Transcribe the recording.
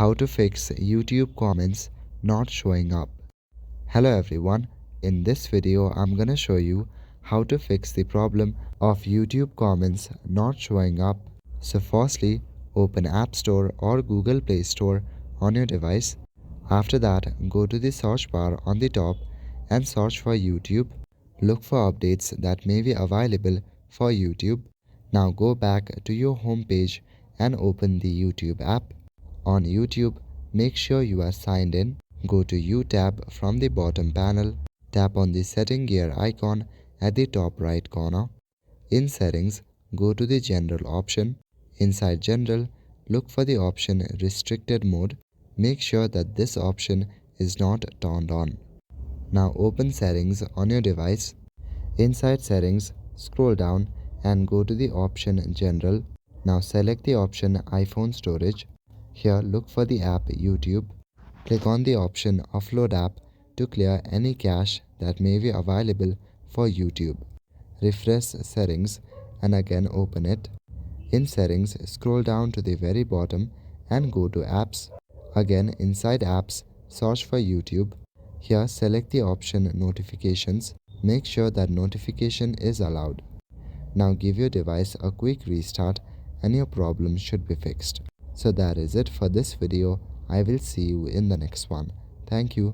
How to fix YouTube comments not showing up. Hello everyone, in this video I'm gonna show you how to fix the problem of YouTube comments not showing up. So firstly, open App Store or Google Play Store on your device. After that, go to the search bar on the top and search for YouTube. Look for updates that may be available for YouTube. Now go back to your home page and open the YouTube app. On YouTube, make sure you are signed in. Go to U tab from the bottom panel. Tap on the setting gear icon at the top right corner. In settings, go to the general option. Inside general, look for the option restricted mode. Make sure that this option is not turned on. Now open settings on your device. Inside settings, scroll down and go to the option general. Now select the option iPhone storage. Here look for the app YouTube. Click on the option Offload app to clear any cache that may be available for YouTube. Refresh settings and again open it. In settings, scroll down to the very bottom and go to apps. Again inside apps, search for YouTube. Here select the option notifications. Make sure that notification is allowed. Now give your device a quick restart and your problem should be fixed. So that is it for this video. I will see you in the next one. Thank you.